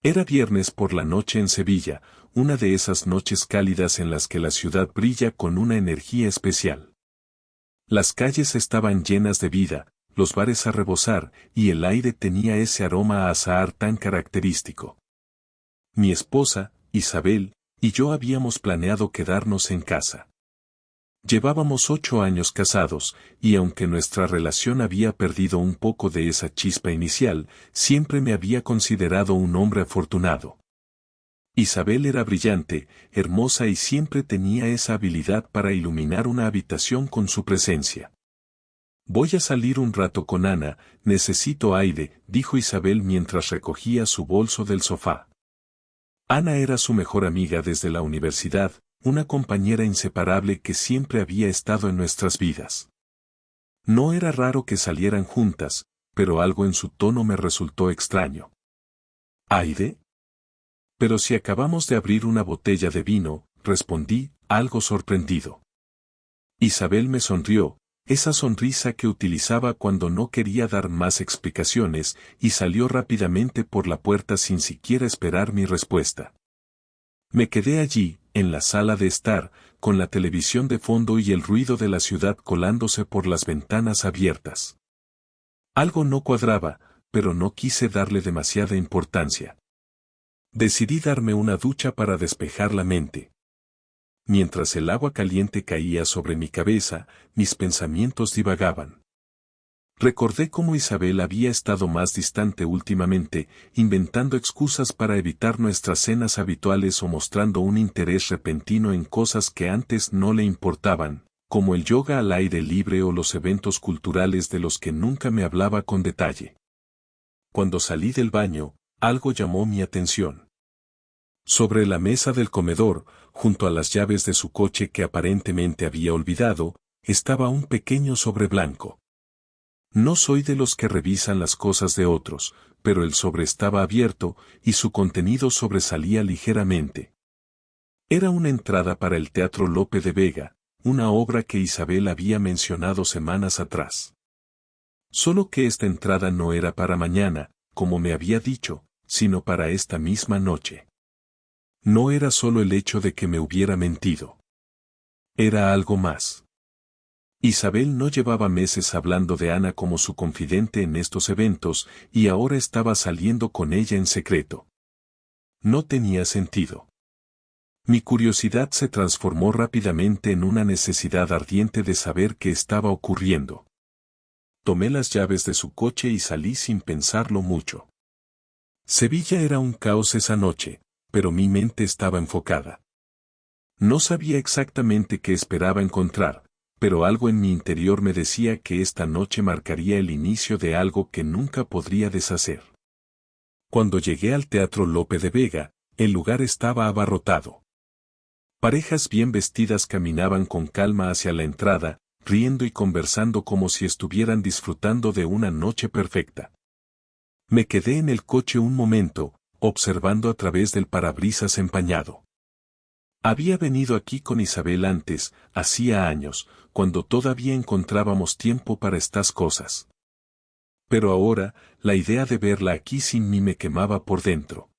Era viernes por la noche en Sevilla, una de esas noches cálidas en las que la ciudad brilla con una energía especial. Las calles estaban llenas de vida, los bares a rebosar, y el aire tenía ese aroma a azahar tan característico. Mi esposa, Isabel, y yo habíamos planeado quedarnos en casa. Llevábamos 8 años casados, y aunque nuestra relación había perdido un poco de esa chispa inicial, siempre me había considerado un hombre afortunado. Isabel era brillante, hermosa y siempre tenía esa habilidad para iluminar una habitación con su presencia. «Voy a salir un rato con Ana, necesito aire», dijo Isabel mientras recogía su bolso del sofá. Ana era su mejor amiga desde la universidad, una compañera inseparable que siempre había estado en nuestras vidas. No era raro que salieran juntas, pero algo en su tono me resultó extraño. ¿Aire? Pero si acabamos de abrir una botella de vino, respondí, algo sorprendido. Isabel me sonrió, esa sonrisa que utilizaba cuando no quería dar más explicaciones, y salió rápidamente por la puerta sin siquiera esperar mi respuesta. Me quedé allí, en la sala de estar, con la televisión de fondo y el ruido de la ciudad colándose por las ventanas abiertas. Algo no cuadraba, pero no quise darle demasiada importancia. Decidí darme una ducha para despejar la mente. Mientras el agua caliente caía sobre mi cabeza, mis pensamientos divagaban. Recordé cómo Isabel había estado más distante últimamente, inventando excusas para evitar nuestras cenas habituales o mostrando un interés repentino en cosas que antes no le importaban, como el yoga al aire libre o los eventos culturales de los que nunca me hablaba con detalle. Cuando salí del baño, algo llamó mi atención. Sobre la mesa del comedor, junto a las llaves de su coche que aparentemente había olvidado, estaba un pequeño sobre blanco. No soy de los que revisan las cosas de otros, pero el sobre estaba abierto y su contenido sobresalía ligeramente. Era una entrada para el Teatro Lope de Vega, una obra que Isabel había mencionado semanas atrás. Solo que esta entrada no era para mañana, como me había dicho, sino para esta misma noche. No era solo el hecho de que me hubiera mentido. Era algo más. Isabel no llevaba meses hablando de Ana como su confidente en estos eventos, y ahora estaba saliendo con ella en secreto. No tenía sentido. Mi curiosidad se transformó rápidamente en una necesidad ardiente de saber qué estaba ocurriendo. Tomé las llaves de su coche y salí sin pensarlo mucho. Sevilla era un caos esa noche, pero mi mente estaba enfocada. No sabía exactamente qué esperaba encontrar, pero algo en mi interior me decía que esta noche marcaría el inicio de algo que nunca podría deshacer. Cuando llegué al Teatro Lope de Vega, el lugar estaba abarrotado. Parejas bien vestidas caminaban con calma hacia la entrada, riendo y conversando como si estuvieran disfrutando de una noche perfecta. Me quedé en el coche un momento, observando a través del parabrisas empañado. Había venido aquí con Isabel antes, hacía años, cuando todavía encontrábamos tiempo para estas cosas. Pero ahora, la idea de verla aquí sin mí me quemaba por dentro.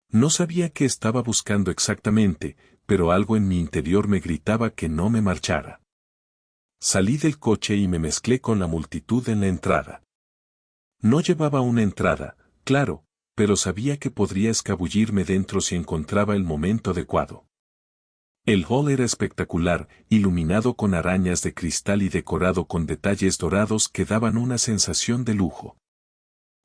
No sabía qué estaba buscando exactamente, pero algo en mi interior me gritaba que no me marchara. Salí del coche y me mezclé con la multitud en la entrada. No llevaba una entrada, claro, pero sabía que podría escabullirme dentro si encontraba el momento adecuado. El hall era espectacular, iluminado con arañas de cristal y decorado con detalles dorados que daban una sensación de lujo.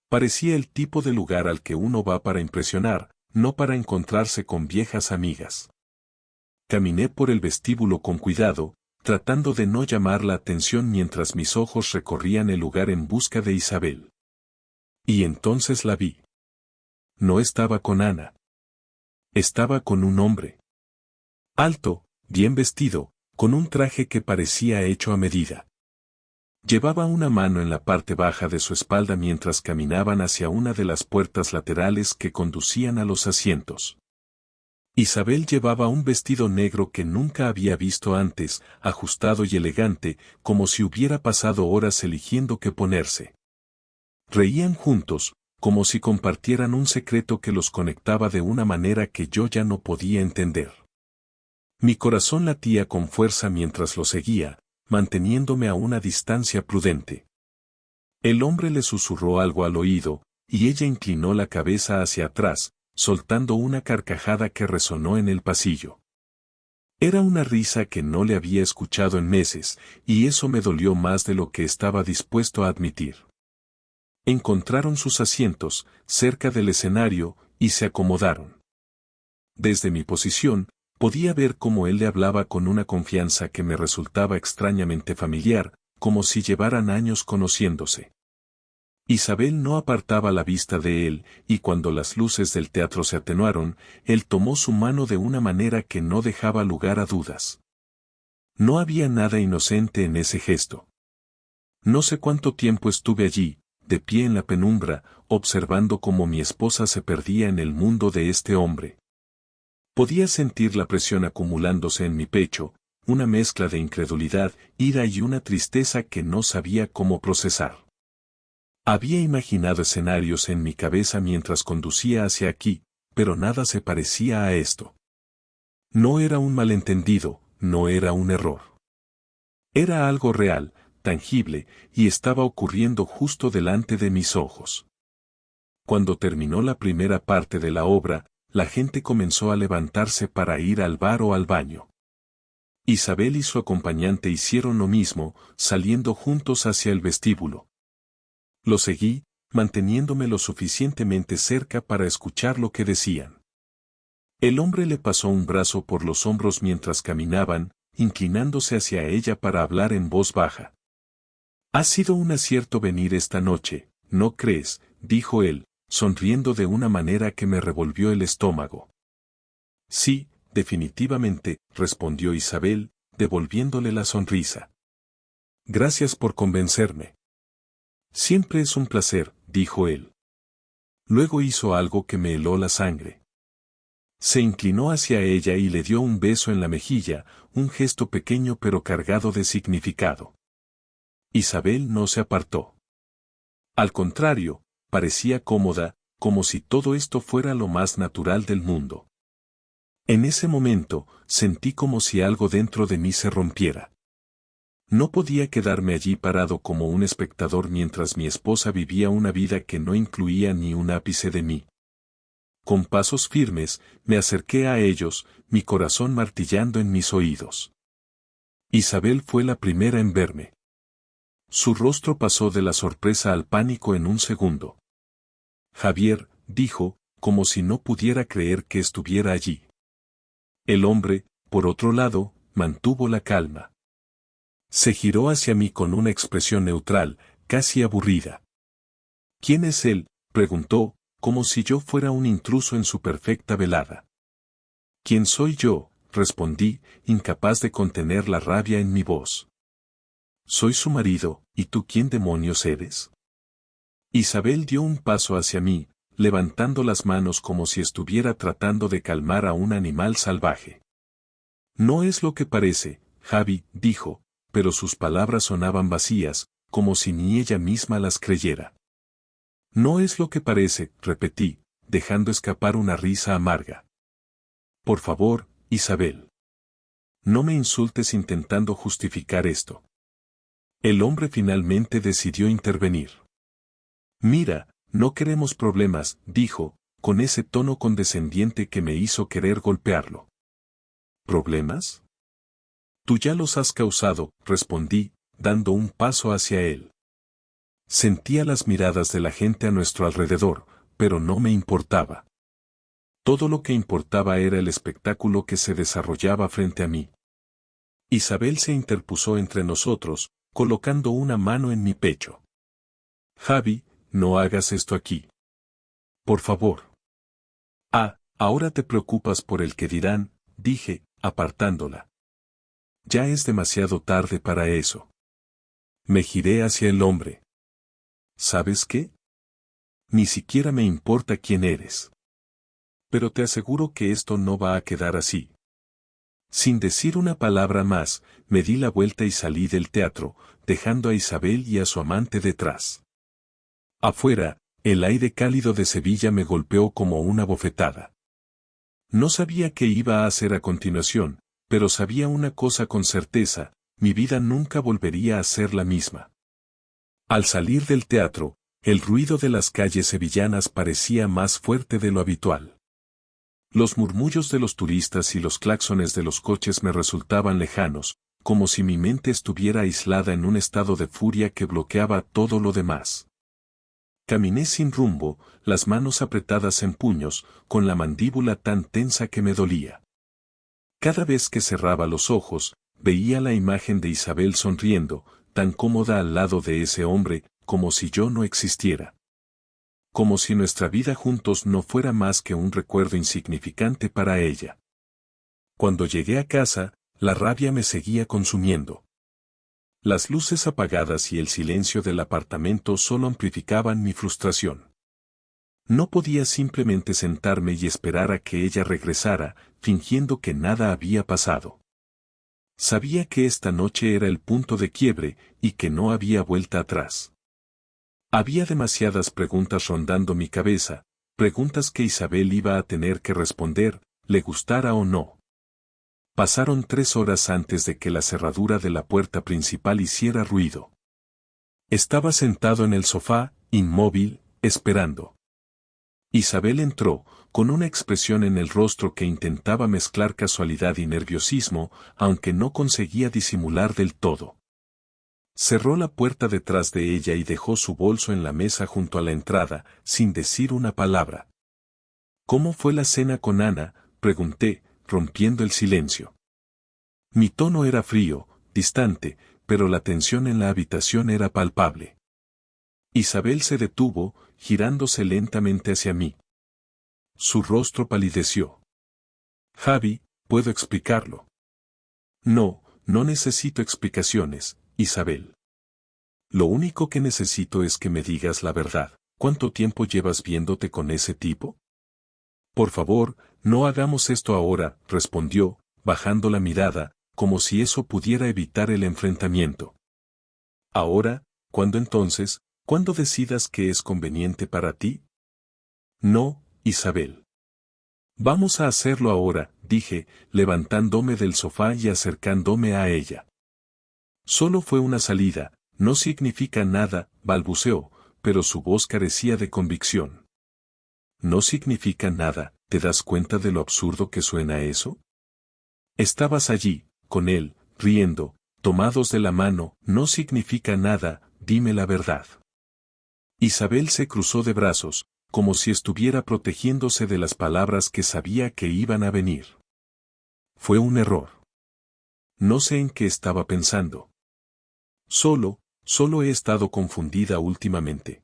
Parecía el tipo de lugar al que uno va para impresionar, no para encontrarse con viejas amigas. Caminé por el vestíbulo con cuidado, tratando de no llamar la atención mientras mis ojos recorrían el lugar en busca de Isabel. Y entonces la vi. No estaba con Ana. Estaba con un hombre. Alto, bien vestido, con un traje que parecía hecho a medida. Llevaba una mano en la parte baja de su espalda mientras caminaban hacia una de las puertas laterales que conducían a los asientos. Isabel llevaba un vestido negro que nunca había visto antes, ajustado y elegante, como si hubiera pasado horas eligiendo qué ponerse. Reían juntos, como si compartieran un secreto que los conectaba de una manera que yo ya no podía entender. Mi corazón latía con fuerza mientras lo seguía, manteniéndome a una distancia prudente. El hombre le susurró algo al oído, y ella inclinó la cabeza hacia atrás, soltando una carcajada que resonó en el pasillo. Era una risa que no le había escuchado en meses, y eso me dolió más de lo que estaba dispuesto a admitir. Encontraron sus asientos, cerca del escenario, y se acomodaron. Desde mi posición, podía ver cómo él le hablaba con una confianza que me resultaba extrañamente familiar, como si llevaran años conociéndose. Isabel no apartaba la vista de él, y cuando las luces del teatro se atenuaron, él tomó su mano de una manera que no dejaba lugar a dudas. No había nada inocente en ese gesto. No sé cuánto tiempo estuve allí, de pie en la penumbra, observando cómo mi esposa se perdía en el mundo de este hombre. Podía sentir la presión acumulándose en mi pecho, una mezcla de incredulidad, ira y una tristeza que no sabía cómo procesar. Había imaginado escenarios en mi cabeza mientras conducía hacia aquí, pero nada se parecía a esto. No era un malentendido, no era un error. Era algo real, tangible, y estaba ocurriendo justo delante de mis ojos. Cuando terminó la primera parte de la obra, la gente comenzó a levantarse para ir al bar o al baño. Isabel y su acompañante hicieron lo mismo, saliendo juntos hacia el vestíbulo. Lo seguí, manteniéndome lo suficientemente cerca para escuchar lo que decían. El hombre le pasó un brazo por los hombros mientras caminaban, inclinándose hacia ella para hablar en voz baja. «Ha sido un acierto venir esta noche, ¿no crees?», dijo él, sonriendo de una manera que me revolvió el estómago. «Sí, definitivamente», respondió Isabel, devolviéndole la sonrisa. «Gracias por convencerme». «Siempre es un placer», dijo él. Luego hizo algo que me heló la sangre. Se inclinó hacia ella y le dio un beso en la mejilla, un gesto pequeño pero cargado de significado. Isabel no se apartó. Al contrario, parecía cómoda, como si todo esto fuera lo más natural del mundo. En ese momento, sentí como si algo dentro de mí se rompiera. No podía quedarme allí parado como un espectador mientras mi esposa vivía una vida que no incluía ni un ápice de mí. Con pasos firmes, me acerqué a ellos, mi corazón martillando en mis oídos. Isabel fue la primera en verme. Su rostro pasó de la sorpresa al pánico en un segundo. «Javier», dijo, como si no pudiera creer que estuviera allí. El hombre, por otro lado, mantuvo la calma. Se giró hacia mí con una expresión neutral, casi aburrida. «¿Quién es él?», preguntó, como si yo fuera un intruso en su perfecta velada. «¿Quién soy yo?», respondí, incapaz de contener la rabia en mi voz. «Soy su marido, ¿y tú quién demonios eres?». Isabel dio un paso hacia mí, levantando las manos como si estuviera tratando de calmar a un animal salvaje. «No es lo que parece, Javi», dijo, pero sus palabras sonaban vacías, como si ni ella misma las creyera. «No es lo que parece», repetí, dejando escapar una risa amarga. «Por favor, Isabel. No me insultes intentando justificar esto». El hombre finalmente decidió intervenir. «Mira, no queremos problemas», dijo, con ese tono condescendiente que me hizo querer golpearlo. «¿Problemas? Tú ya los has causado», respondí, dando un paso hacia él. Sentía las miradas de la gente a nuestro alrededor, pero no me importaba. Todo lo que importaba era el espectáculo que se desarrollaba frente a mí. Isabel se interpuso entre nosotros, colocando una mano en mi pecho. «Javi, no hagas esto aquí. Por favor». «Ah, ahora te preocupas por el que dirán», dije, apartándola. «Ya es demasiado tarde para eso». Me giré hacia el hombre. «¿Sabes qué? Ni siquiera me importa quién eres. Pero te aseguro que esto no va a quedar así». Sin decir una palabra más, me di la vuelta y salí del teatro, dejando a Isabel y a su amante detrás. Afuera, El aire cálido de Sevilla me golpeó como una bofetada. No sabía qué iba a hacer a continuación, pero sabía una cosa con certeza, mi vida nunca volvería a ser la misma. Al salir del teatro, el ruido de las calles sevillanas parecía más fuerte de lo habitual. Los murmullos de los turistas y los claxones de los coches me resultaban lejanos, como si mi mente estuviera aislada en un estado de furia que bloqueaba todo lo demás. Caminé sin rumbo, las manos apretadas en puños, con la mandíbula tan tensa que me dolía. Cada vez que cerraba los ojos, veía la imagen de Isabel sonriendo, tan cómoda al lado de ese hombre, como si yo no existiera. Como si nuestra vida juntos no fuera más que un recuerdo insignificante para ella. Cuando llegué a casa, la rabia me seguía consumiendo. Las luces apagadas y el silencio del apartamento solo amplificaban mi frustración. No podía simplemente sentarme y esperar a que ella regresara, fingiendo que nada había pasado. Sabía que esta noche era el punto de quiebre y que no había vuelta atrás. Había demasiadas preguntas rondando mi cabeza, preguntas que Isabel iba a tener que responder, le gustara o no. Pasaron 3 horas antes de que la cerradura de la puerta principal hiciera ruido. Estaba sentado en el sofá, inmóvil, esperando. Isabel entró, con una expresión en el rostro que intentaba mezclar casualidad y nerviosismo, aunque no conseguía disimular del todo. Cerró la puerta detrás de ella y dejó su bolso en la mesa junto a la entrada, sin decir una palabra. ¿Cómo fue la cena con Ana?, pregunté, rompiendo el silencio. Mi tono era frío, distante, pero la tensión en la habitación era palpable. Isabel se detuvo, girándose lentamente hacia mí. Su rostro palideció. Javi, ¿puedo explicarlo? No, no necesito explicaciones, Isabel. Lo único que necesito es que me digas la verdad. ¿Cuánto tiempo llevas viéndote con ese tipo? Por favor, no hagamos esto ahora, respondió, bajando la mirada, como si eso pudiera evitar el enfrentamiento. Ahora, ¿cuándo entonces? ¿Cuándo decidas que es conveniente para ti? No, Isabel. Vamos a hacerlo ahora, dije, levantándome del sofá y acercándome a ella. Solo fue una salida, no significa nada, balbuceó, pero su voz carecía de convicción. No significa nada, ¿te das cuenta de lo absurdo que suena eso? Estabas allí, con él, riendo, tomados de la mano, no significa nada, dime la verdad. Isabel se cruzó de brazos, como si estuviera protegiéndose de las palabras que sabía que iban a venir. Fue un error. No sé en qué estaba pensando. Solo he estado confundida últimamente.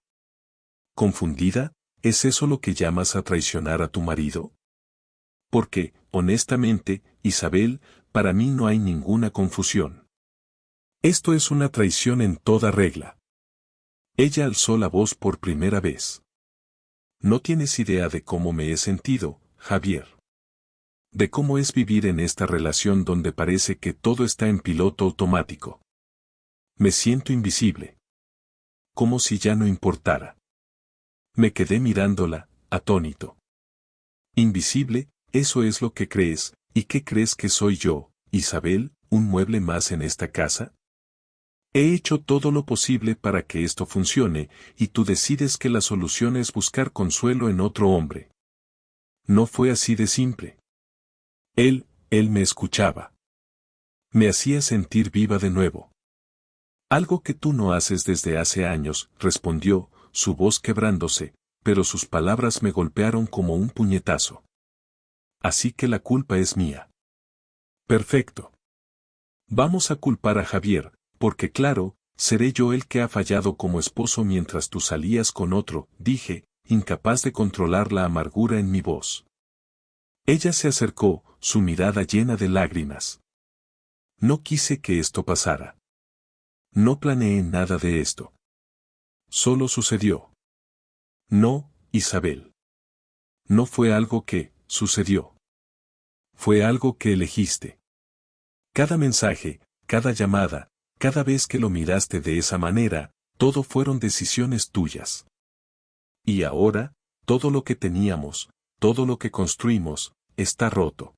¿Confundida? ¿Es eso lo que llamas a traicionar a tu marido? Porque, honestamente, Isabel, para mí no hay ninguna confusión. Esto es una traición en toda regla. Ella alzó la voz por primera vez. No tienes idea de cómo me he sentido, Javier. De cómo es vivir en esta relación donde parece que todo está en piloto automático. Me siento invisible. Como si ya no importara. Me quedé mirándola, atónito. Invisible, eso es lo que crees, ¿y qué crees que soy yo, Isabel, un mueble más en esta casa? He hecho todo lo posible para que esto funcione, y tú decides que la solución es buscar consuelo en otro hombre. No fue así de simple. Él me escuchaba. Me hacía sentir viva de nuevo. Algo que tú no haces desde hace años, respondió, su voz quebrándose, pero sus palabras me golpearon como un puñetazo. Así que la culpa es mía. Perfecto. Vamos a culpar a Javier, porque claro, seré yo el que ha fallado como esposo mientras tú salías con otro, dije, incapaz de controlar la amargura en mi voz. Ella se acercó, su mirada llena de lágrimas. No quise que esto pasara. No planeé nada de esto. Solo sucedió. No, Isabel. No fue algo que sucedió. Fue algo que elegiste. Cada mensaje, cada llamada, cada vez que lo miraste de esa manera, todo fueron decisiones tuyas. Y ahora, todo lo que teníamos, todo lo que construimos, está roto.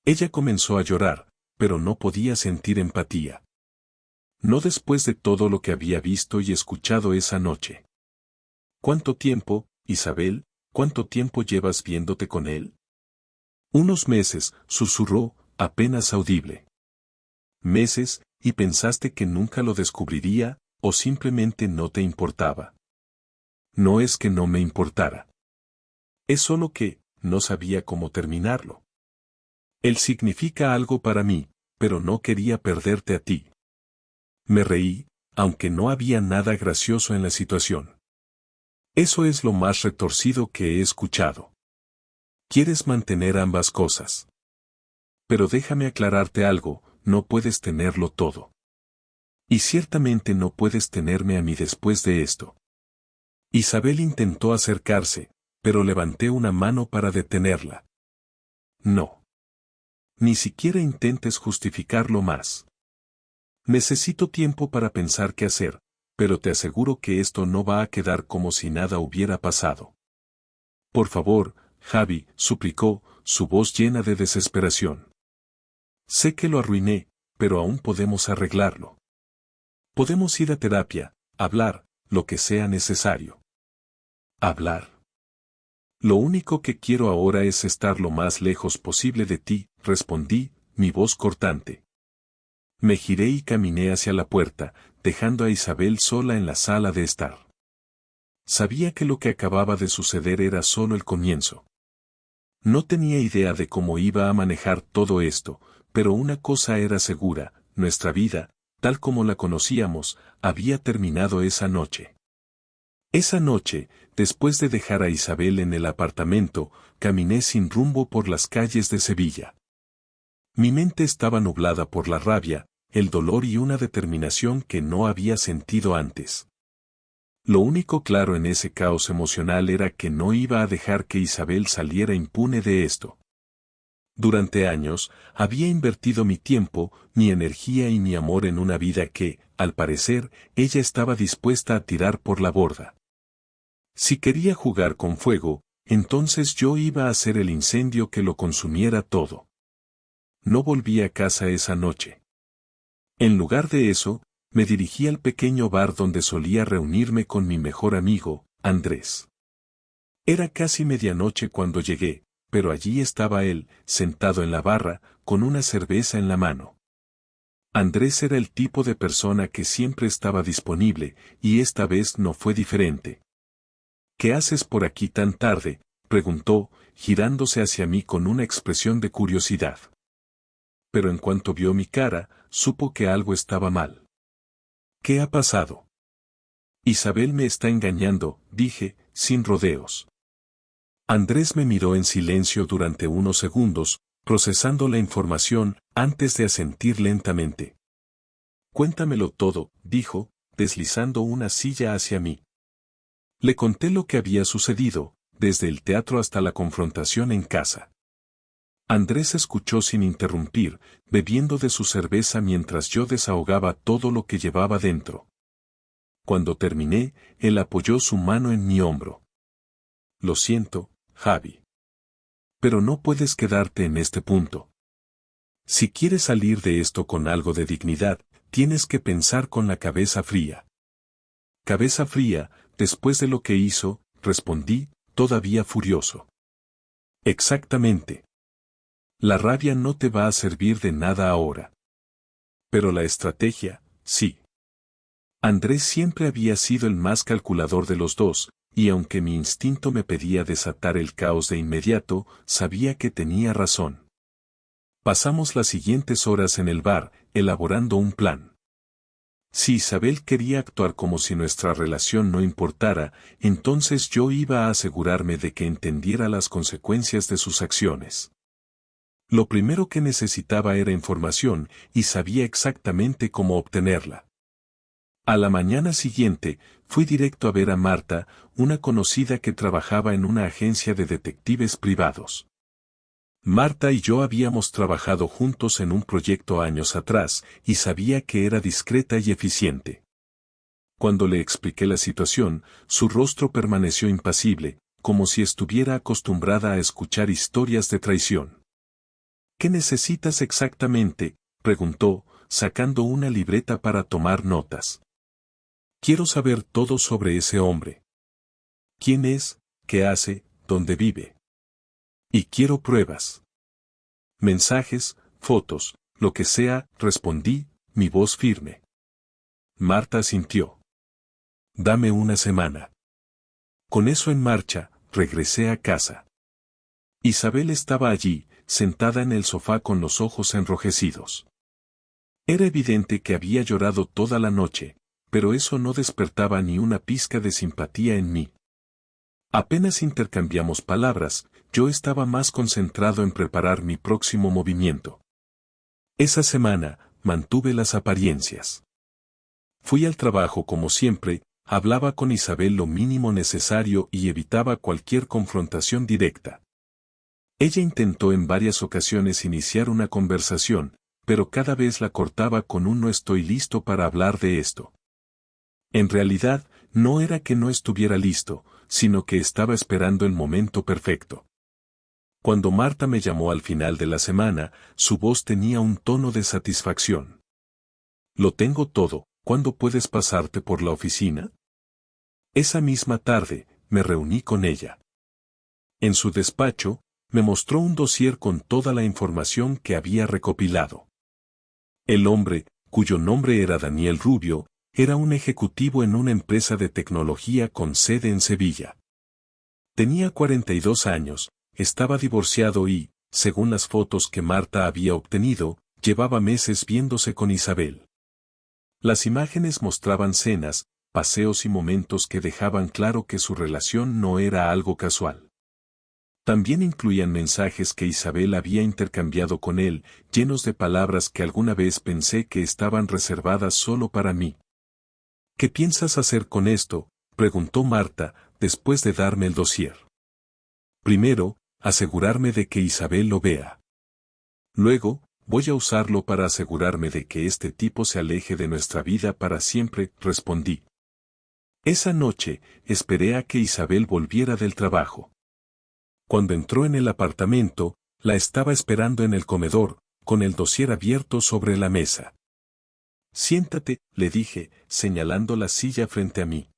Ella comenzó a llorar, pero no podía sentir empatía. No después de todo lo que había visto y escuchado esa noche. ¿Cuánto tiempo, Isabel, cuánto tiempo llevas viéndote con él? Unos meses, susurró, apenas audible. Meses, y pensaste que nunca lo descubriría, o simplemente no te importaba. No es que no me importara. Es solo que, no sabía cómo terminarlo. Él significa algo para mí, pero no quería perderte a ti. Me reí, aunque no había nada gracioso en la situación. Eso es lo más retorcido que he escuchado. Quieres mantener ambas cosas. Pero déjame aclararte algo, no puedes tenerlo todo. Y ciertamente no puedes tenerme a mí después de esto. Isabel intentó acercarse, pero levanté una mano para detenerla. No. Ni siquiera intentes justificarlo más. Necesito tiempo para pensar qué hacer, pero te aseguro que esto no va a quedar como si nada hubiera pasado. Por favor, Javi, suplicó, su voz llena de desesperación. Sé que lo arruiné, pero aún podemos arreglarlo. Podemos ir a terapia, hablar, lo que sea necesario. ¿Hablar? Lo único que quiero ahora es estar lo más lejos posible de ti, respondí, mi voz cortante. Me giré y caminé hacia la puerta, dejando a Isabel sola en la sala de estar. Sabía que lo que acababa de suceder era solo el comienzo. No tenía idea de cómo iba a manejar todo esto, pero una cosa era segura, nuestra vida, tal como la conocíamos, había terminado esa noche. Esa noche, después de dejar a Isabel en el apartamento, caminé sin rumbo por las calles de Sevilla. Mi mente estaba nublada por la rabia, el dolor y una determinación que no había sentido antes. Lo único claro en ese caos emocional era que no iba a dejar que Isabel saliera impune de esto. Durante años, había invertido mi tiempo, mi energía y mi amor en una vida que, al parecer, ella estaba dispuesta a tirar por la borda. Si quería jugar con fuego, entonces yo iba a ser el incendio que lo consumiera todo. No volví a casa esa noche. En lugar de eso, me dirigí al pequeño bar donde solía reunirme con mi mejor amigo, Andrés. Era casi medianoche cuando llegué, pero allí estaba él, sentado en la barra, con una cerveza en la mano. Andrés era el tipo de persona que siempre estaba disponible, y esta vez no fue diferente. ¿Qué haces por aquí tan tarde?, preguntó, girándose hacia mí con una expresión de curiosidad. Pero en cuanto vio mi cara, supo que algo estaba mal. ¿Qué ha pasado? Isabel me está engañando, dije, sin rodeos. Andrés me miró en silencio durante unos segundos, procesando la información, antes de asentir lentamente. Cuéntamelo todo, dijo, deslizando una silla hacia mí. Le conté lo que había sucedido, desde el teatro hasta la confrontación en casa. Andrés escuchó sin interrumpir, bebiendo de su cerveza mientras yo desahogaba todo lo que llevaba dentro. Cuando terminé, él apoyó su mano en mi hombro. Lo siento, Javi. Pero no puedes quedarte en este punto. Si quieres salir de esto con algo de dignidad, tienes que pensar con la cabeza fría. Cabeza fría, después de lo que hizo, respondí, todavía furioso. Exactamente. La rabia no te va a servir de nada ahora. Pero la estrategia, sí. Andrés siempre había sido el más calculador de los dos, y aunque mi instinto me pedía desatar el caos de inmediato, sabía que tenía razón. Pasamos las siguientes horas en el bar, elaborando un plan. Si Isabel quería actuar como si nuestra relación no importara, entonces yo iba a asegurarme de que entendiera las consecuencias de sus acciones. Lo primero que necesitaba era información, y sabía exactamente cómo obtenerla. A la mañana siguiente, fui directo a ver a Marta, una conocida que trabajaba en una agencia de detectives privados. Marta y yo habíamos trabajado juntos en un proyecto años atrás, y sabía que era discreta y eficiente. Cuando le expliqué la situación, su rostro permaneció impasible, como si estuviera acostumbrada a escuchar historias de traición. ¿Qué necesitas exactamente?, preguntó, sacando una libreta para tomar notas. Quiero saber todo sobre ese hombre. ¿Quién es? ¿Qué hace? ¿Dónde vive? Y quiero pruebas. Mensajes, fotos, lo que sea, respondí, mi voz firme. Marta asintió. Dame una semana. Con eso en marcha, regresé a casa. Isabel estaba allí, sentada en el sofá con los ojos enrojecidos. Era evidente que había llorado toda la noche, pero eso no despertaba ni una pizca de simpatía en mí. Apenas intercambiamos palabras, yo estaba más concentrado en preparar mi próximo movimiento. Esa semana, mantuve las apariencias. Fui al trabajo como siempre, hablaba con Isabel lo mínimo necesario y evitaba cualquier confrontación directa. Ella intentó en varias ocasiones iniciar una conversación, pero cada vez la cortaba con un no estoy listo para hablar de esto. En realidad, no era que no estuviera listo, sino que estaba esperando el momento perfecto. Cuando Marta me llamó al final de la semana, su voz tenía un tono de satisfacción. Lo tengo todo, ¿cuándo puedes pasarte por la oficina? Esa misma tarde, me reuní con ella. En su despacho, me mostró un dossier con toda la información que había recopilado. El hombre, cuyo nombre era Daniel Rubio, era un ejecutivo en una empresa de tecnología con sede en Sevilla. Tenía 42 años, estaba divorciado y, según las fotos que Marta había obtenido, llevaba meses viéndose con Isabel. Las imágenes mostraban cenas, paseos y momentos que dejaban claro que su relación no era algo casual. También incluían mensajes que Isabel había intercambiado con él, llenos de palabras que alguna vez pensé que estaban reservadas solo para mí. ¿Qué piensas hacer con esto?, preguntó Marta, después de darme el dossier. Primero, asegurarme de que Isabel lo vea. Luego, voy a usarlo para asegurarme de que este tipo se aleje de nuestra vida para siempre, respondí. Esa noche, esperé a que Isabel volviera del trabajo. Cuando entró en el apartamento, la estaba esperando en el comedor, con el dossier abierto sobre la mesa. Siéntate, le dije, señalando la silla frente a mí.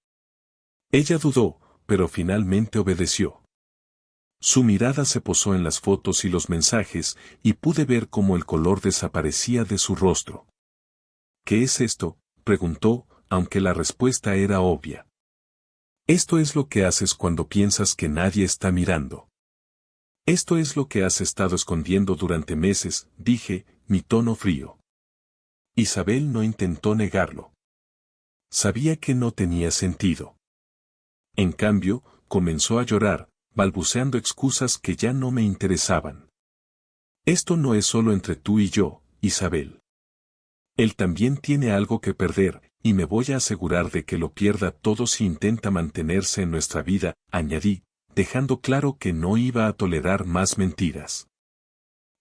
Ella dudó, pero finalmente obedeció. Su mirada se posó en las fotos y los mensajes, y pude ver cómo el color desaparecía de su rostro. ¿Qué es esto?, preguntó, aunque la respuesta era obvia. Esto es lo que haces cuando piensas que nadie está mirando. Esto es lo que has estado escondiendo durante meses, dije, mi tono frío. Isabel no intentó negarlo. Sabía que no tenía sentido. En cambio, comenzó a llorar, balbuceando excusas que ya no me interesaban. Esto no es solo entre tú y yo, Isabel. Él también tiene algo que perder, y me voy a asegurar de que lo pierda todo si intenta mantenerse en nuestra vida, añadí, dejando claro que no iba a tolerar más mentiras.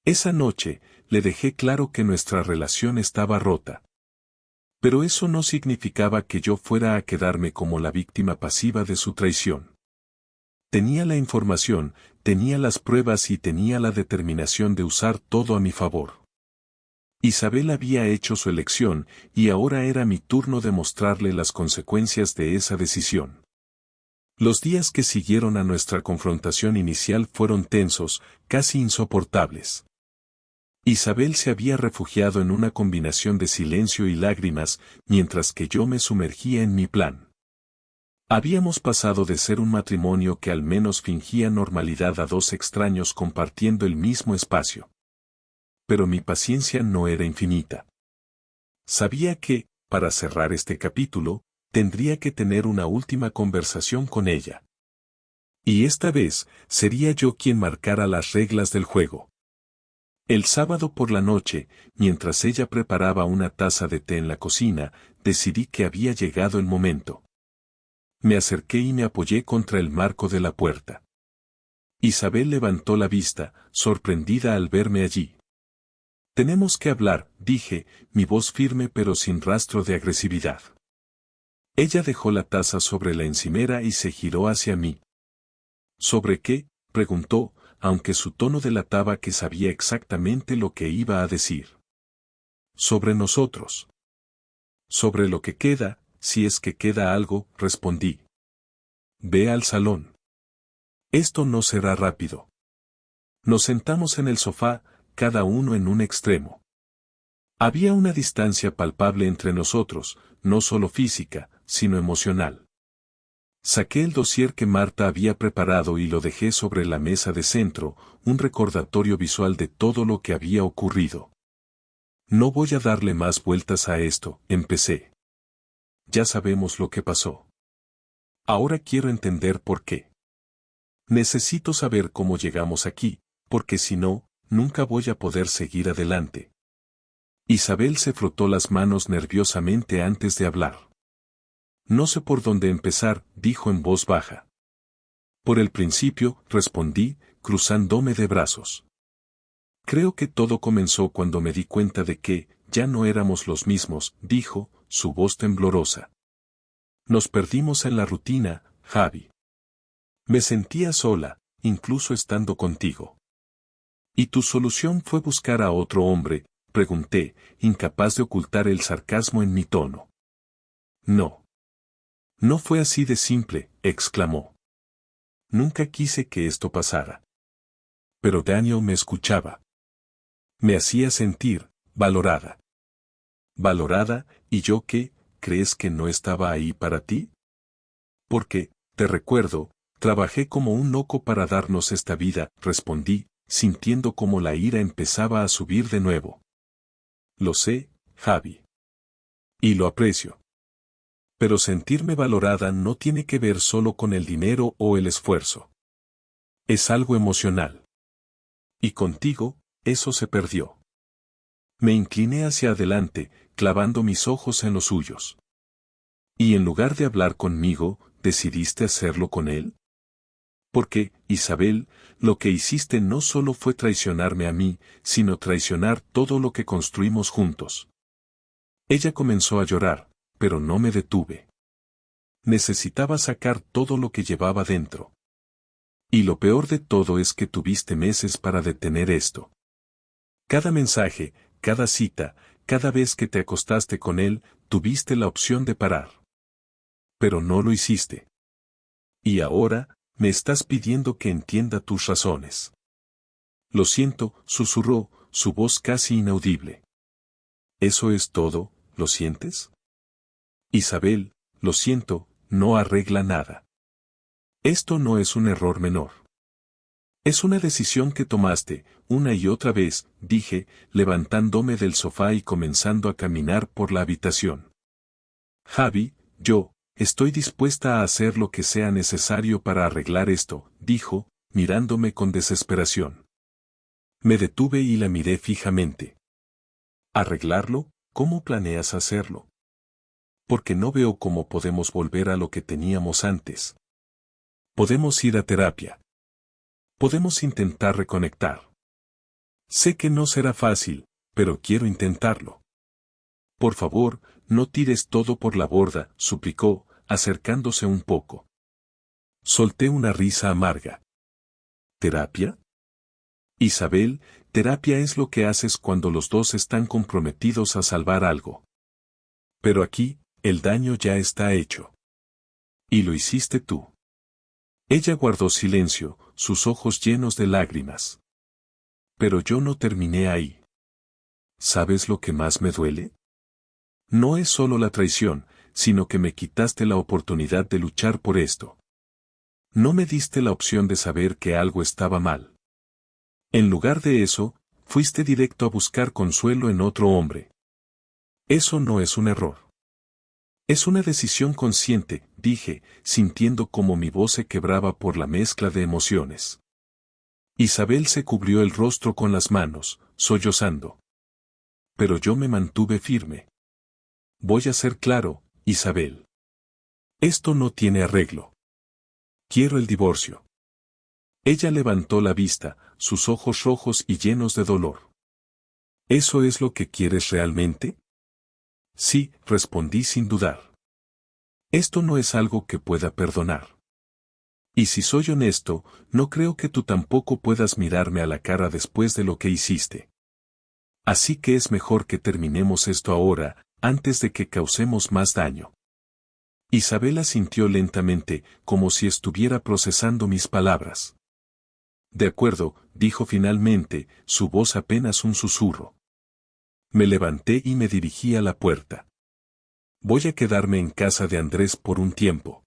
Esa noche, le dejé claro que nuestra relación estaba rota. Pero eso no significaba que yo fuera a quedarme como la víctima pasiva de su traición. Tenía la información, tenía las pruebas y tenía la determinación de usar todo a mi favor. Isabel había hecho su elección, y ahora era mi turno de mostrarle las consecuencias de esa decisión. Los días que siguieron a nuestra confrontación inicial fueron tensos, casi insoportables. Isabel se había refugiado en una combinación de silencio y lágrimas, mientras que yo me sumergía en mi plan. Habíamos pasado de ser un matrimonio que al menos fingía normalidad a dos extraños compartiendo el mismo espacio. Pero mi paciencia no era infinita. Sabía que, para cerrar este capítulo, tendría que tener una última conversación con ella. Y esta vez, sería yo quien marcara las reglas del juego. El sábado por la noche, mientras ella preparaba una taza de té en la cocina, decidí que había llegado el momento. Me acerqué y me apoyé contra el marco de la puerta. Isabel levantó la vista, sorprendida al verme allí. Tenemos que hablar, dije, mi voz firme pero sin rastro de agresividad. Ella dejó la taza sobre la encimera y se giró hacia mí. ¿Sobre qué?, preguntó, aunque su tono delataba que sabía exactamente lo que iba a decir. Sobre nosotros. Sobre lo que queda, si es que queda algo, respondí. Ve al salón. Esto no será rápido. Nos sentamos en el sofá, cada uno en un extremo. Había una distancia palpable entre nosotros, no solo física, sino emocional. Saqué el dossier que Marta había preparado y lo dejé sobre la mesa de centro, un recordatorio visual de todo lo que había ocurrido. No voy a darle más vueltas a esto, empecé. Ya sabemos lo que pasó. Ahora quiero entender por qué. Necesito saber cómo llegamos aquí, porque si no, nunca voy a poder seguir adelante. Isabel se frotó las manos nerviosamente antes de hablar. No sé por dónde empezar, dijo en voz baja. Por el principio, respondí, cruzándome de brazos. Creo que todo comenzó cuando me di cuenta de que, ya no éramos los mismos, dijo, su voz temblorosa. Nos perdimos en la rutina, Javi. Me sentía sola, incluso estando contigo. ¿Y tu solución fue buscar a otro hombre?, pregunté, incapaz de ocultar el sarcasmo en mi tono. No. No fue así de simple, exclamó. Nunca quise que esto pasara. Pero Daniel me escuchaba. Me hacía sentir valorada. ¿Valorada? ¿Y yo qué? ¿Crees que no estaba ahí para ti? Porque, te recuerdo, trabajé como un loco para darnos esta vida, respondí, sintiendo como la ira empezaba a subir de nuevo. Lo sé, Javi. Y lo aprecio. Pero sentirme valorada no tiene que ver solo con el dinero o el esfuerzo. Es algo emocional. Y contigo, eso se perdió. Me incliné hacia adelante, clavando mis ojos en los suyos. Y en lugar de hablar conmigo, ¿decidiste hacerlo con él? Porque, Isabel, lo que hiciste no solo fue traicionarme a mí, sino traicionar todo lo que construimos juntos. Ella comenzó a llorar, pero no me detuve. Necesitaba sacar todo lo que llevaba dentro. Y lo peor de todo es que tuviste meses para detener esto. Cada mensaje, cada cita, cada vez que te acostaste con él, tuviste la opción de parar. Pero no lo hiciste. Y ahora, me estás pidiendo que entienda tus razones. Lo siento, susurró, su voz casi inaudible. ¿Eso es todo? ¿Lo sientes? Isabel, lo siento, no arregla nada. Esto no es un error menor. Es una decisión que tomaste, una y otra vez, dije, levantándome del sofá y comenzando a caminar por la habitación. Javi, yo, estoy dispuesta a hacer lo que sea necesario para arreglar esto, dijo, mirándome con desesperación. Me detuve y la miré fijamente. ¿Arreglarlo? ¿Cómo planeas hacerlo? Porque no veo cómo podemos volver a lo que teníamos antes. Podemos ir a terapia. Podemos intentar reconectar. Sé que no será fácil, pero quiero intentarlo. Por favor, no tires todo por la borda, suplicó, acercándose un poco. Solté una risa amarga. ¿Terapia? Isabel, terapia es lo que haces cuando los dos están comprometidos a salvar algo. Pero aquí, el daño ya está hecho. Y lo hiciste tú. Ella guardó silencio, sus ojos llenos de lágrimas. Pero yo no terminé ahí. ¿Sabes lo que más me duele? No es solo la traición, sino que me quitaste la oportunidad de luchar por esto. No me diste la opción de saber que algo estaba mal. En lugar de eso, fuiste directo a buscar consuelo en otro hombre. Eso no es un error. Es una decisión consciente, dije, sintiendo como mi voz se quebraba por la mezcla de emociones. Isabel se cubrió el rostro con las manos, sollozando. Pero yo me mantuve firme. Voy a ser claro, Isabel. Esto no tiene arreglo. Quiero el divorcio. Ella levantó la vista, sus ojos rojos y llenos de dolor. ¿Eso es lo que quieres realmente? Sí, respondí sin dudar. Esto no es algo que pueda perdonar. Y si soy honesto, no creo que tú tampoco puedas mirarme a la cara después de lo que hiciste. Así que es mejor que terminemos esto ahora, antes de que causemos más daño. Isabel asintió lentamente, como si estuviera procesando mis palabras. De acuerdo, dijo finalmente, su voz apenas un susurro. Me levanté y me dirigí a la puerta. Voy a quedarme en casa de Andrés por un tiempo.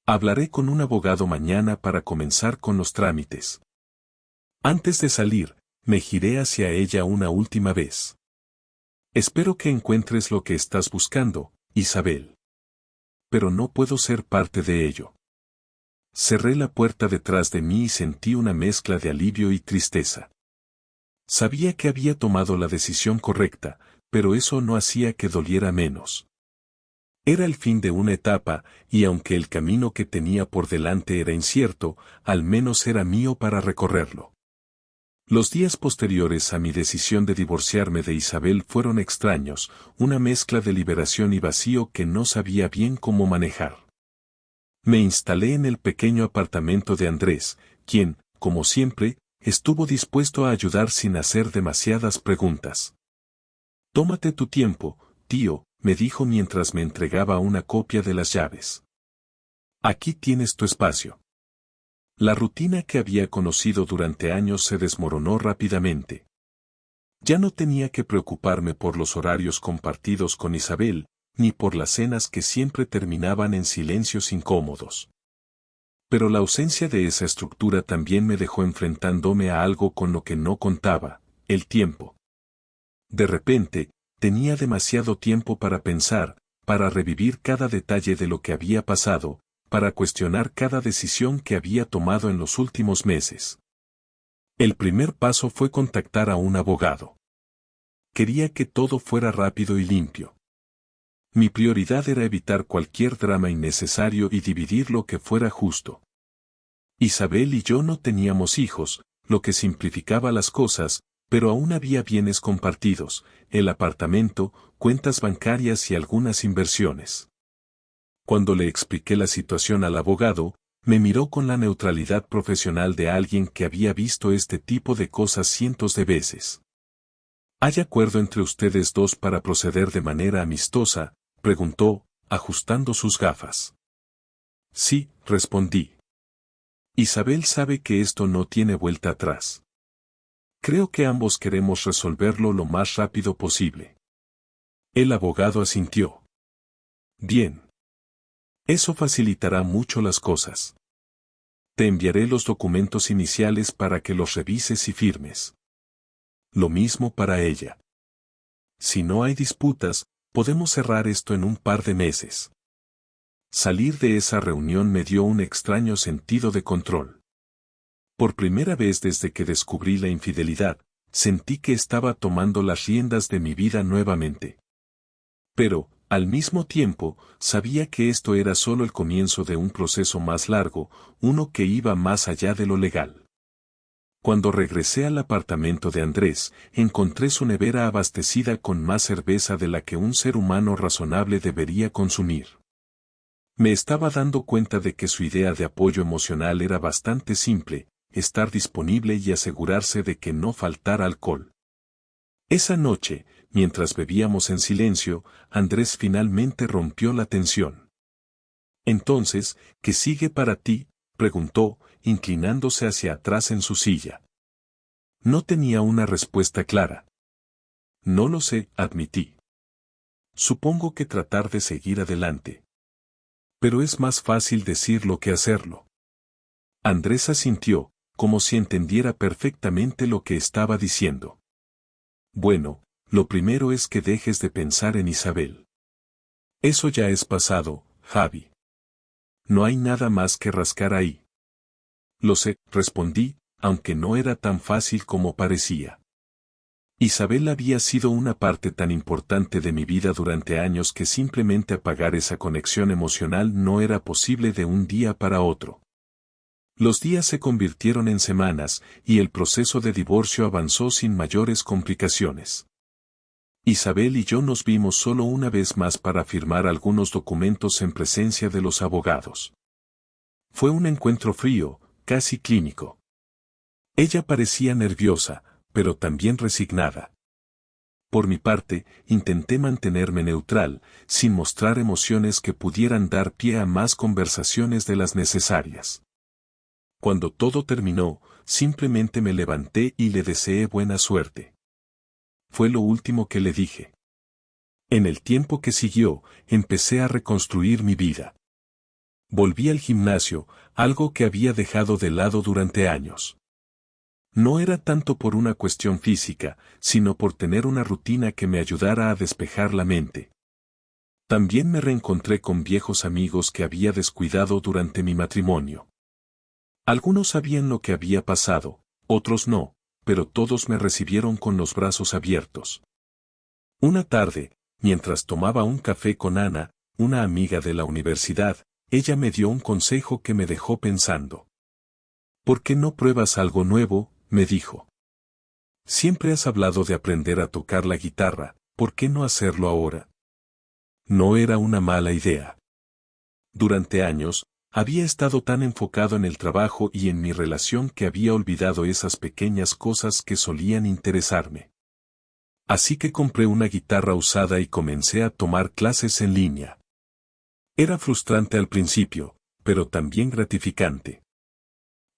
Hablaré con un abogado mañana para comenzar con los trámites. Antes de salir, me giré hacia ella una última vez. Espero que encuentres lo que estás buscando, Isabel. Pero no puedo ser parte de ello. Cerré la puerta detrás de mí y sentí una mezcla de alivio y tristeza. Sabía que había tomado la decisión correcta, pero eso no hacía que doliera menos. Era el fin de una etapa, y aunque el camino que tenía por delante era incierto, al menos era mío para recorrerlo. Los días posteriores a mi decisión de divorciarme de Isabel fueron extraños, una mezcla de liberación y vacío que no sabía bien cómo manejar. Me instalé en el pequeño apartamento de Andrés, quien, como siempre, estuvo dispuesto a ayudar sin hacer demasiadas preguntas. Tómate tu tiempo, tío, me dijo mientras me entregaba una copia de las llaves. Aquí tienes tu espacio. La rutina que había conocido durante años se desmoronó rápidamente. Ya no tenía que preocuparme por los horarios compartidos con Isabel, ni por las cenas que siempre terminaban en silencios incómodos. Pero la ausencia de esa estructura también me dejó enfrentándome a algo con lo que no contaba, el tiempo. De repente, tenía demasiado tiempo para pensar, para revivir cada detalle de lo que había pasado, para cuestionar cada decisión que había tomado en los últimos meses. El primer paso fue contactar a un abogado. Quería que todo fuera rápido y limpio. Mi prioridad era evitar cualquier drama innecesario y dividir lo que fuera justo. Isabel y yo no teníamos hijos, lo que simplificaba las cosas, pero aún había bienes compartidos, el apartamento, cuentas bancarias y algunas inversiones. Cuando le expliqué la situación al abogado, me miró con la neutralidad profesional de alguien que había visto este tipo de cosas cientos de veces. ¿Hay acuerdo entre ustedes dos para proceder de manera amistosa?, preguntó, ajustando sus gafas. Sí, respondí. Isabel sabe que esto no tiene vuelta atrás. Creo que ambos queremos resolverlo lo más rápido posible. El abogado asintió. Bien. Eso facilitará mucho las cosas. Te enviaré los documentos iniciales para que los revises y firmes. Lo mismo para ella. Si no hay disputas, podemos cerrar esto en un par de meses. Salir de esa reunión me dio un extraño sentido de control. Por primera vez desde que descubrí la infidelidad, sentí que estaba tomando las riendas de mi vida nuevamente. Pero, al mismo tiempo, sabía que esto era solo el comienzo de un proceso más largo, uno que iba más allá de lo legal. Cuando regresé al apartamento de Andrés, encontré su nevera abastecida con más cerveza de la que un ser humano razonable debería consumir. Me estaba dando cuenta de que su idea de apoyo emocional era bastante simple, estar disponible y asegurarse de que no faltara alcohol. Esa noche, mientras bebíamos en silencio, Andrés finalmente rompió la tensión. Entonces, ¿qué sigue para ti?, preguntó, inclinándose hacia atrás en su silla. No tenía una respuesta clara. No lo sé, admití. Supongo que tratar de seguir adelante. Pero es más fácil decirlo que hacerlo. Andrés asintió, como si entendiera perfectamente lo que estaba diciendo. Bueno, lo primero es que dejes de pensar en Isabel. Eso ya es pasado, Javi. No hay nada más que rascar ahí. Lo sé, respondí, aunque no era tan fácil como parecía. Isabel había sido una parte tan importante de mi vida durante años que simplemente apagar esa conexión emocional no era posible de un día para otro. Los días se convirtieron en semanas, y el proceso de divorcio avanzó sin mayores complicaciones. Isabel y yo nos vimos solo una vez más para firmar algunos documentos en presencia de los abogados. Fue un encuentro frío, casi clínico. Ella parecía nerviosa, pero también resignada. Por mi parte, intenté mantenerme neutral, sin mostrar emociones que pudieran dar pie a más conversaciones de las necesarias. Cuando todo terminó, simplemente me levanté y le deseé buena suerte. Fue lo último que le dije. En el tiempo que siguió, empecé a reconstruir mi vida. Volví al gimnasio, algo que había dejado de lado durante años. No era tanto por una cuestión física, sino por tener una rutina que me ayudara a despejar la mente. También me reencontré con viejos amigos que había descuidado durante mi matrimonio. Algunos sabían lo que había pasado, otros no, pero todos me recibieron con los brazos abiertos. Una tarde, mientras tomaba un café con Ana, una amiga de la universidad, ella me dio un consejo que me dejó pensando. ¿Por qué no pruebas algo nuevo?, me dijo. Siempre has hablado de aprender a tocar la guitarra, ¿por qué no hacerlo ahora? No era una mala idea. Durante años, había estado tan enfocado en el trabajo y en mi relación que había olvidado esas pequeñas cosas que solían interesarme. Así que compré una guitarra usada y comencé a tomar clases en línea. Era frustrante al principio, pero también gratificante.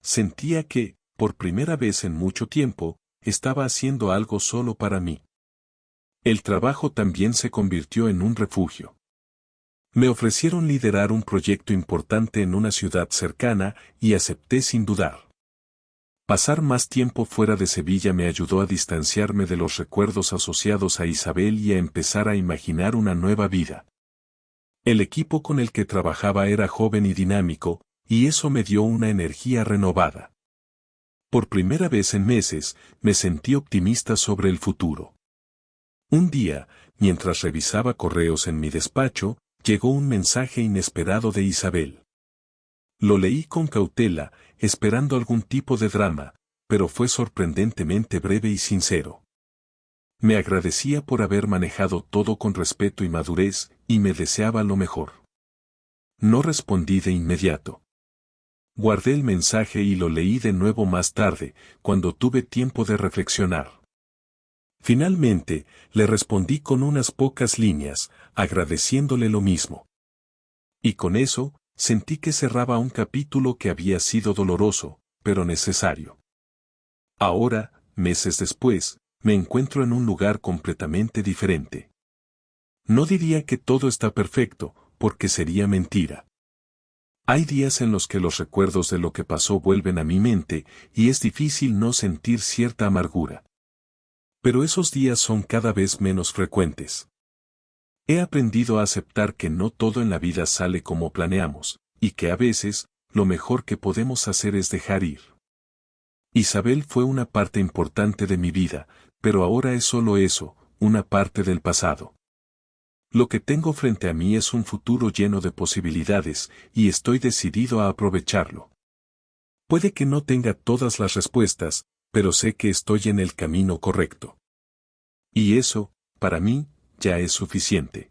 Sentía que, por primera vez en mucho tiempo, estaba haciendo algo solo para mí. El trabajo también se convirtió en un refugio. Me ofrecieron liderar un proyecto importante en una ciudad cercana y acepté sin dudar. Pasar más tiempo fuera de Sevilla me ayudó a distanciarme de los recuerdos asociados a Isabel y a empezar a imaginar una nueva vida. El equipo con el que trabajaba era joven y dinámico, y eso me dio una energía renovada. Por primera vez en meses, me sentí optimista sobre el futuro. Un día, mientras revisaba correos en mi despacho, llegó un mensaje inesperado de Isabel. Lo leí con cautela, esperando algún tipo de drama, pero fue sorprendentemente breve y sincero. Me agradecía por haber manejado todo con respeto y madurez, y me deseaba lo mejor. No respondí de inmediato. Guardé el mensaje y lo leí de nuevo más tarde, cuando tuve tiempo de reflexionar. Finalmente, le respondí con unas pocas líneas, agradeciéndole lo mismo. Y con eso, sentí que cerraba un capítulo que había sido doloroso, pero necesario. Ahora, meses después, me encuentro en un lugar completamente diferente. No diría que todo está perfecto, porque sería mentira. Hay días en los que los recuerdos de lo que pasó vuelven a mi mente, y es difícil no sentir cierta amargura. Pero esos días son cada vez menos frecuentes. He aprendido a aceptar que no todo en la vida sale como planeamos, y que a veces, lo mejor que podemos hacer es dejar ir. Isabel fue una parte importante de mi vida, pero ahora es solo eso, una parte del pasado. Lo que tengo frente a mí es un futuro lleno de posibilidades, y estoy decidido a aprovecharlo. Puede que no tenga todas las respuestas, pero sé que estoy en el camino correcto. Y eso, para mí, ya es suficiente.